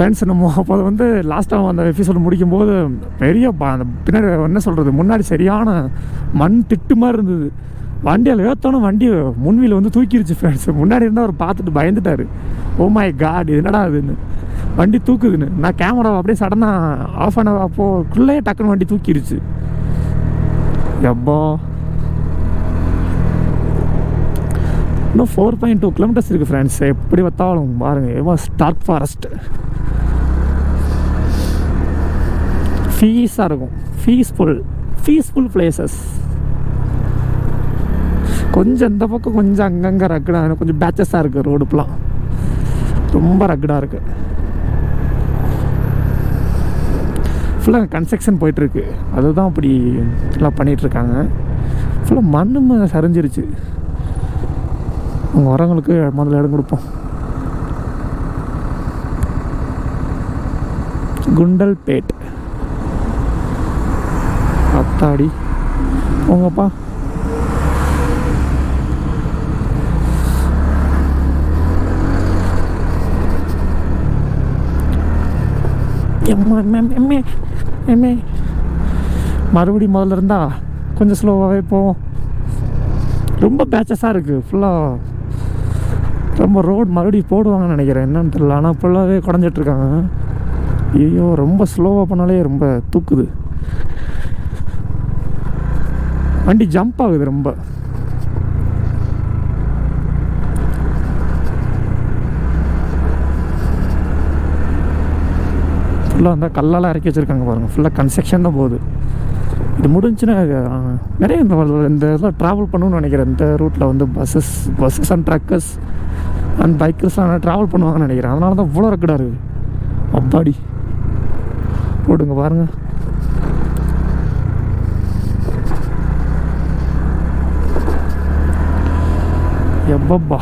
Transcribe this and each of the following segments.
Friends நம்ம அப்போ வந்து லாஸ்ட்டாக அந்த எபிசோடு முடிக்கும்போது பெரிய அந்த பின்னாடி என்ன சொல்கிறது, முன்னாடி சரியான மண் திட்டு மாதிரி இருந்தது. வண்டியில் ஏற்றோன்னே வண்டி முன்வீல் வந்து தூக்கிடுச்சு ஃப்ரெண்ட்ஸ். முன்னாடி இருந்தால் அவர் பார்த்துட்டு பயந்துட்டார். ஓ மை காட், இது என்னடா அதுன்னு, வண்டி தூக்குதுன்னு. நான் கேமரா அப்படியே சடனாக ஆஃப் ஆன அப்போக்குள்ளே டக்குன்னு வண்டி தூக்கிடுச்சு. எப்போ இன்னும் 4.2 கிலோமீட்டர்ஸ் இருக்குது ஃப்ரெண்ட்ஸ். எப்படி பார்த்தாலும் பாருங்கள், எவ்வளோ ஸ்டார்க் ஃபாரஸ்ட் பீஸாக இருக்கும். Peaceful places. கொஞ்சம் இந்த பக்கம் கொஞ்சம் அங்கங்கே ரக்கடாக, கொஞ்சம் பேச்சஸாக இருக்குது. ரோடுப்பெலாம் ரொம்ப ரக்கடாக இருக்குது. ஃபுல்லாக கன்ஸ்ட்ரக்ஷன் போயிட்டுருக்கு. அதுதான் அப்படி எல்லாம் பண்ணிகிட்ருக்காங்க. ஃபுல்லாக மண்ணு சரிஞ்சிருச்சு. அவங்க வரவங்களுக்கு முதல்ல இடம் கொடுப்போம். குண்டல்பேட் அத்தாடி போங்கப்பா. மறுபடியும் முதல்ல இருந்தா கொஞ்சம் ஸ்லோவாகவே போவோம். ரொம்ப பேச்சஸாக இருக்குது ஃபுல்லாக. ரொம்ப ரோடு மறுபடியும் போடுவாங்கன்னு நினைக்கிறேன், என்னன்னு தெரியல. ஆனால் ஃபுல்லாகவே குறைஞ்சிட்ருக்காங்க. ஐயோ, ரொம்ப ஸ்லோவாக பண்ணாலே ரொம்ப தூக்குது. வண்டி ஜம்ப் ஆகுது ரொம்ப. ஃபுல்லாக வந்து கல்லெல்லாம் இறக்கி வச்சுருக்காங்க பாருங்கள். ஃபுல்லாக கன்ஸ்ட்ரக்ஷன் தான் போகுது. இது முடிஞ்சுன்னா நிறைய இந்த இதெல்லாம் ட்ராவல் பண்ணணும்னு நினைக்கிறேன். இந்த ரூட்டில் வந்து பஸ்ஸஸ் அண்ட் ட்ரக்கர்ஸ் அண்ட் பைக்கர்ஸ்லாம் ட்ராவல் பண்ணுவாங்கன்னு நினைக்கிறேன். அதனால தான் இவ்வளோ ரக்கடாக இருக்குது. அப்பாடி போடுங்க பாருங்கள். எப்பப்பா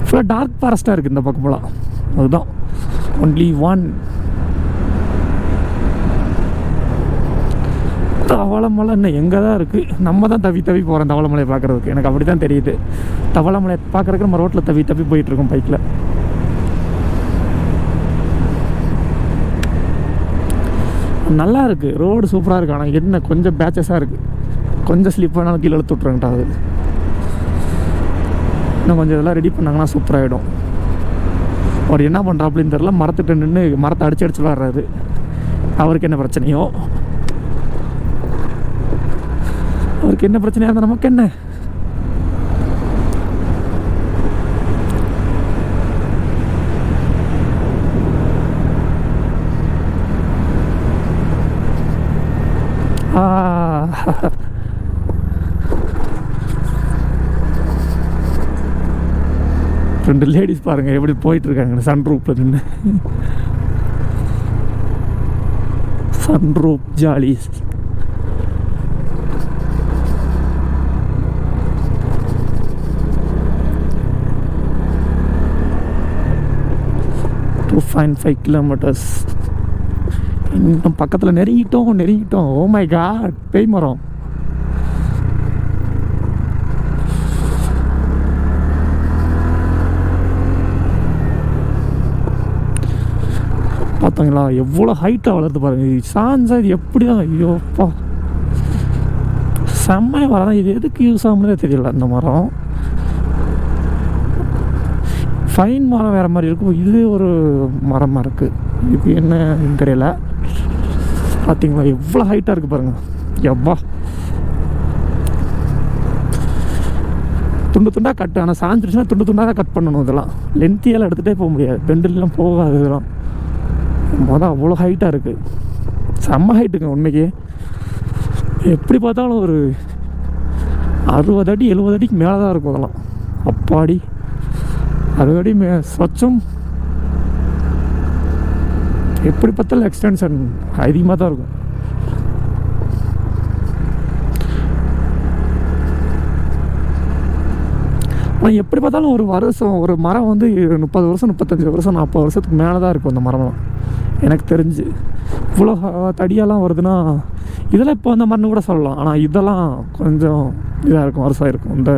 ஃபுல்லாக டார்க் ஃபாரஸ்ட்டாக இருக்குது இந்த பக்கம் போலாம். அதுதான் ஒன்லி ஒன். தவளமலை இன்னும் எங்கே தான் இருக்குது. நம்ம தான் தவி போகிறோம் தவளமலையை பார்க்குறதுக்கு. எனக்கு அப்படி தான் தெரியுது. தவளமலையை பார்க்குறதுக்கு நம்ம ரோட்டில் தவி போயிட்டுருக்கோம் பைக்கில். நல்லா இருக்குது, ரோடு சூப்பராக இருக்குது. ஆனால் என்ன கொஞ்சம் பேச்சஸாக இருக்குது. கொஞ்சம் ஸ்லிப் ஆனாலும் கீழே இழுத்து விட்ருங்கிட்டா. அது இன்னும் கொஞ்சம் இதெல்லாம் ரெடி பண்ணாங்கன்னா சூப்பராகிடும். அவர் என்ன பண்ணுறாப்புலன்னு தெரில, மரத்துட்டு நின்று மரத்தை அடிச்சு விளாட்றாரு. அவருக்கு என்ன பிரச்சனையோ, அவருக்கு என்ன பிரச்சனையாக இருந்தால் நமக்கு என்ன. ரெண்டு லேடிஸ் பாருங்கள் எப்படி போயிட்டுருக்காங்க சன் ரூப்பில் நின்று. Sun roof jolly. To 5 kilometres. இன்னும் பக்கத்தில் நெருங்கிட்டோம். ஓ மை காட், பேய் மரம். பார்த்தீங்களா எவ்வளோ ஹைட்டாக வளர்த்து பாருங்கள். சான்ஸா இது எப்படி தான். ஐயோப்பா செம்மையாக வரதான். இது எதுக்கு யூஸ் ஆகும்னே தெரியல. அந்த மரம் ஃபைன் மரம் வேறு மாதிரி இருக்கும். இது ஒரு மரமாக இருக்குது. இது என்ன தெரியல. பார்த்தீங்களா எவ்வளோ ஹைட்டாக இருக்குது பாருங்கள். எவ்வா துண்டாக கட்டு. ஆனால் சாஞ்சிருச்சுன்னா துண்டாக தான் கட் பண்ணணும். இதெல்லாம் லென்த்தியெல்லாம் எடுத்துகிட்டே போக முடியாது. பெண்டெல்லாம் போகாது. இதெல்லாம் அவ்வளோ ஹைட்டாக இருக்குது. செம்ம ஹைட்டுங்க உண்மைக்கு. எப்படி பார்த்தாலும் ஒரு 60 அடி 70 அடிக்கு மேலே தான் இருக்கும். அதெல்லாம் அப்பாடி 60 அடி சொச்சம். எப்படி பார்த்தாலும் எக்ஸ்டென்ஷன் அதிகமாக தான் இருக்கும். ஆனால் எப்படி பார்த்தாலும் ஒரு வருஷம் ஒரு மரம் வந்து 30 வருஷம் 35 வருஷம் 40 வருஷத்துக்கு மேலே தான் இருக்கும் அந்த மரம்லாம் எனக்கு தெரிஞ்சு. இவ்வளோ தடியெல்லாம் வருதுன்னா இதெல்லாம் இப்போ அந்த மரம்னு கூட சொல்லலாம். ஆனால் இதெல்லாம் கொஞ்சம் இதாக இருக்கும், வருஷம் இருக்கும். இந்த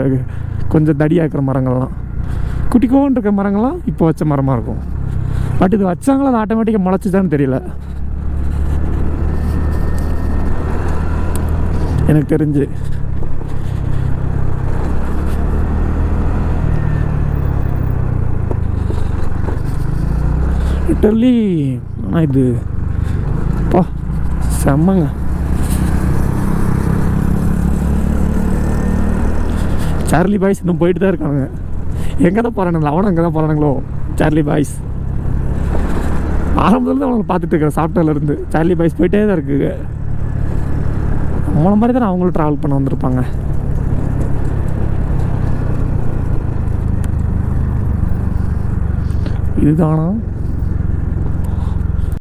கொஞ்சம் தடியாக இருக்கிற மரங்கள்லாம், குட்டிக்கோன்னு இருக்கிற மரங்கள்லாம் இப்போ வச்ச மரமாக இருக்கும். பட் இது வச்சாங்களா அது ஆட்டோமேட்டிக்காக முளைச்சிதான்னு தெரியல எனக்கு தெரிஞ்சு. லிட்டர்லி. ஆனால் இது பா செம்மங்க. சார்லி பாய்ஸ் இன்னும் போயிட்டு தான் இருக்கானுங்க. எங்கே தான் போகிறானுங்களோ அவனும் அங்கே தான் போகிறானுங்களோ சார்லி பாய்ஸ். ஆரம்பத்துலேருந்து அவங்களை பார்த்துட்டு இருக்கிறேன், சாஃப்ட்வேர்லேருந்து சார்லி பாய்ஸ் போயிட்டே தான் இருக்குங்க. அவங்கள மாதிரி தான் அவங்களும் ட்ராவல் பண்ண வந்திருப்பாங்க. இதுதானா